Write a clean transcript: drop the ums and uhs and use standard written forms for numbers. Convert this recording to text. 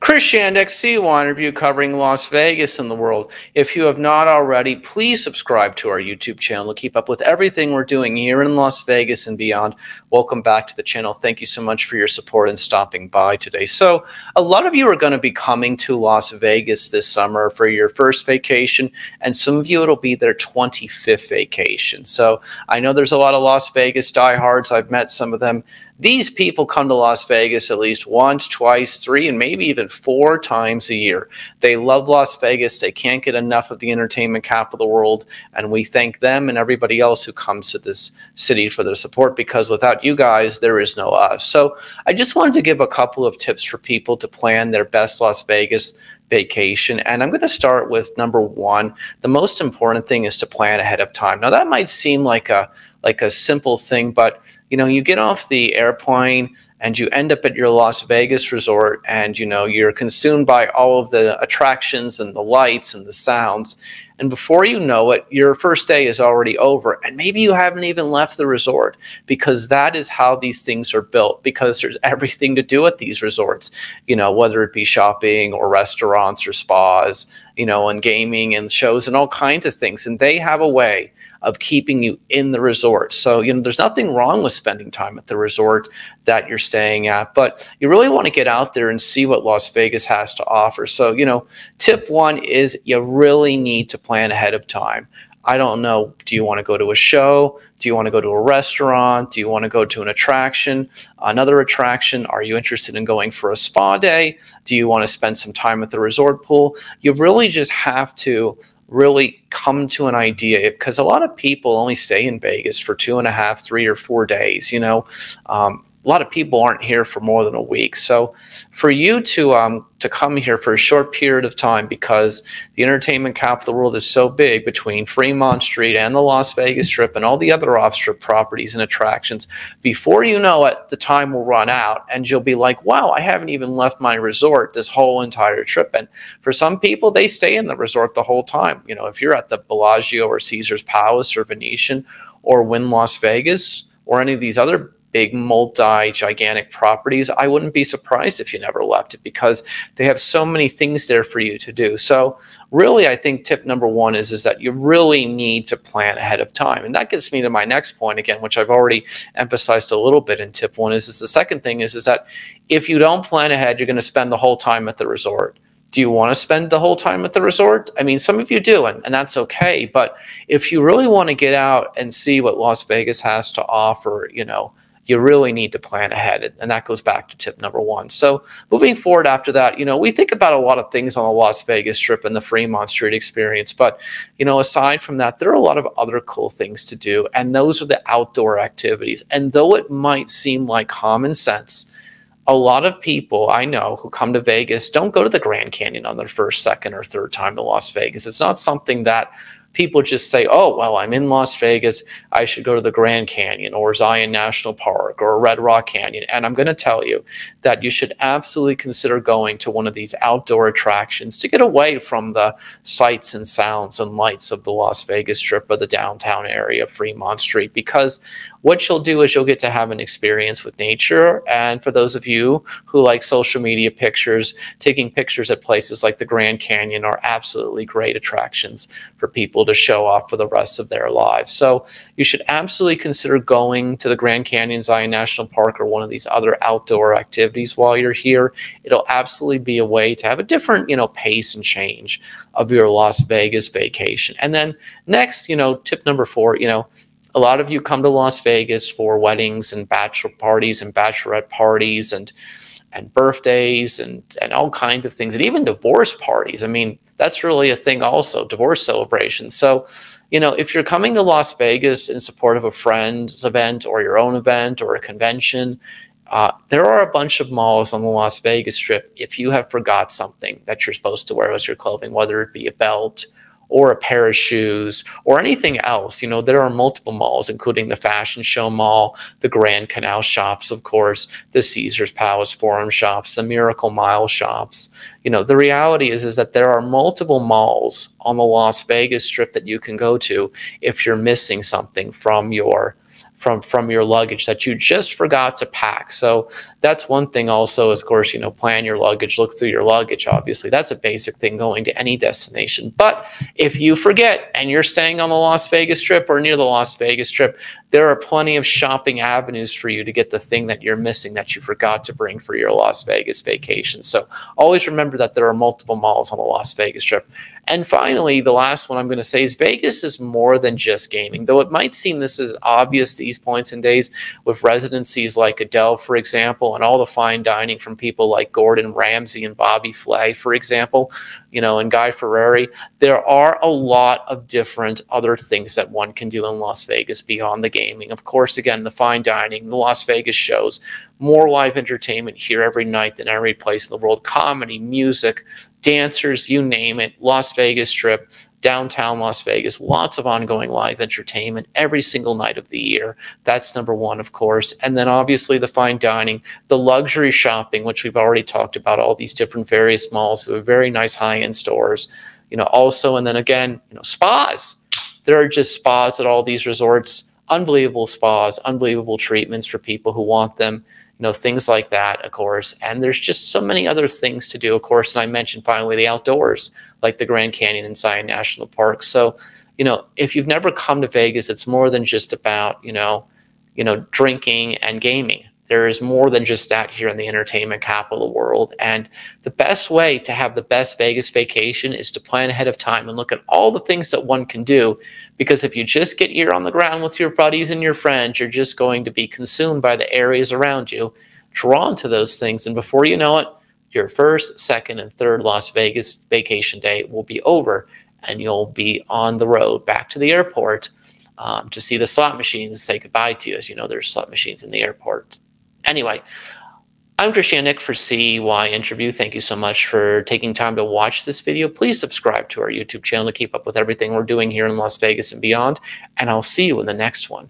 Chris Shandeck, CYInterview, covering Las Vegas and the world. If you have not already, please subscribe to our YouTube channel to keep up with everything we're doing here in Las Vegas and beyond. Welcome back to the channel. Thank you so much for your support and stopping by today. So a lot of you are going to be coming to Las Vegas this summer for your first vacation, and some of you it'll be their 25th vacation. So I know there's a lot of Las Vegas diehards. I've met some of them. These people come to Las Vegas at least once, twice, three, and maybe even 4 times a year. They love Las Vegas. They can't get enough of the entertainment capital of the world, and we thank them and everybody else who comes to this city for their support, because without you guys, there is no us. So I just wanted to give a couple of tips for people to plan their best Las Vegas vacation, and I'm going to start with number 1. The most important thing is to plan ahead of time. Now that might seem like a simple thing, but you know, you get off the airplane and you end up at your Las Vegas resort, and you know, you're consumed by all of the attractions and the lights and the sounds, and before you know it, your first day is already over, and maybe you haven't even left the resort, because that is how these things are built, because there's everything to do at these resorts, you know, whether it be shopping or restaurants or spas, you know, and gaming and shows and all kinds of things, and they have a way of keeping you in the resort. So, you know, there's nothing wrong with spending time at the resort that you're staying at, but you really want to get out there and see what Las Vegas has to offer. So, you know, tip 1 is you really need to plan ahead of time. I don't know, do you want to go to a show? Do you want to go to a restaurant? Do you want to go to an attraction, another attraction? Are you interested in going for a spa day? Do you want to spend some time at the resort pool? You really just have to really come to an idea, because a lot of people only stay in Vegas for 2.5, 3, or 4 days. You know, a lot of people aren't here for more than a week. So for you to come here for a short period of time, because the entertainment capital of the world is so big between Fremont Street and the Las Vegas Strip and all the other off-strip properties and attractions, before you know it, the time will run out and you'll be like, wow, I haven't even left my resort this whole entire trip. And for some people, they stay in the resort the whole time. You know, if you're at the Bellagio or Caesar's Palace or Venetian or Wynn Las Vegas or any of these other big multi-gigantic properties, I wouldn't be surprised if you never left it, because they have so many things there for you to do. So really, I think tip number 1 is that you really need to plan ahead of time. And that gets me to my next point again, which I've already emphasized a little bit in tip 1, is the second thing is that if you don't plan ahead, you're going to spend the whole time at the resort. Do you want to spend the whole time at the resort? I mean, some of you do, and that's okay. But if you really want to get out and see what Las Vegas has to offer, you know, you really need to plan ahead, and that goes back to tip number 1. So moving forward after that, you know, we think about a lot of things on the Las Vegas Strip and the Fremont Street experience, but, you know, aside from that, there are a lot of other cool things to do, and those are the outdoor activities. And though it might seem like common sense, a lot of people I know who come to Vegas don't go to the Grand Canyon on their first, second, or third time to Las Vegas. It's not something that people just say, oh, well, I'm in Las Vegas, I should go to the Grand Canyon or Zion National Park or Red Rock Canyon. And I'm going to tell you that you should absolutely consider going to one of these outdoor attractions to get away from the sights and sounds and lights of the Las Vegas Strip or the downtown area of Fremont Street, because what you'll do is you'll get to have an experience with nature. And for those of you who like social media pictures, taking pictures at places like the Grand Canyon are absolutely great attractions for people to show off for the rest of their lives. So you should absolutely consider going to the Grand Canyon, Zion National Park, or one of these other outdoor activities while you're here. It'll absolutely be a way to have a different, you know, pace and change of your Las Vegas vacation. And then next, you know, tip number 4, you know, a lot of you come to Las Vegas for weddings and bachelor parties and bachelorette parties and birthdays and all kinds of things, and even divorce parties. I mean, that's really a thing also, divorce celebrations. So, you know, if you're coming to Las Vegas in support of a friend's event or your own event or a convention, there are a bunch of malls on the Las Vegas Strip. If you have forgot something that you're supposed to wear as your clothing, whether it be a belt or a pair of shoes or anything else, you know, there are multiple malls, including the Fashion Show Mall, the Grand Canal shops, of course, the Caesar's Palace Forum shops, the Miracle Mile shops. You know, the reality is that there are multiple malls on the Las Vegas Strip that you can go to if you're missing something from your from your luggage that you just forgot to pack. So that's one thing also, of course, plan your luggage, look through your luggage. Obviously, that's a basic thing going to any destination. But if you forget and you're staying on the Las Vegas Strip or near the Las Vegas Strip, there are plenty of shopping avenues for you to get the thing that you're missing that you forgot to bring for your Las Vegas vacation. So always remember that there are multiple malls on the Las Vegas Strip. And finally, the last one I'm going to say is Vegas is more than just gaming. Though it might seem this is obvious these points and days with residencies like Adele, for example, and all the fine dining from people like Gordon Ramsay and Bobby Flay, for example, and Guy Fieri, there are a lot of different other things that one can do in Las Vegas beyond the gaming. Of course, again, the fine dining, the Las Vegas shows, more live entertainment here every night than every place in the world. Comedy, music, dancers, you name it. Las Vegas Strip, downtown Las Vegas, lots of ongoing live entertainment every single night of the year. That's number one, of course. And then obviously the fine dining, the luxury shopping, which we've already talked about, all these different various malls with very nice high-end stores, also. And then again, spas. There are just spas at all these resorts, unbelievable spas, unbelievable treatments for people who want them. Things like that, of course. And there's just so many other things to do, of course. And I mentioned finally the outdoors, like the Grand Canyon and Zion National Park. So, if you've never come to Vegas, it's more than just about, drinking and gaming. There is more than just that here in the entertainment capital of the world. And the best way to have the best Vegas vacation is to plan ahead of time and look at all the things that one can do. Because if you just get ear on the ground with your buddies and your friends, you're just going to be consumed by the areas around you, drawn to those things. And before you know it, your first, second, and third Las Vegas vacation day will be over. And you'll be on the road back to the airport to see the slot machines say goodbye to you. As you know, there's slot machines in the airport. Anyway, I'm Christian for CYInterview. Thank you so much for taking time to watch this video. Please subscribe to our YouTube channel to keep up with everything we're doing here in Las Vegas and beyond. And I'll see you in the next one.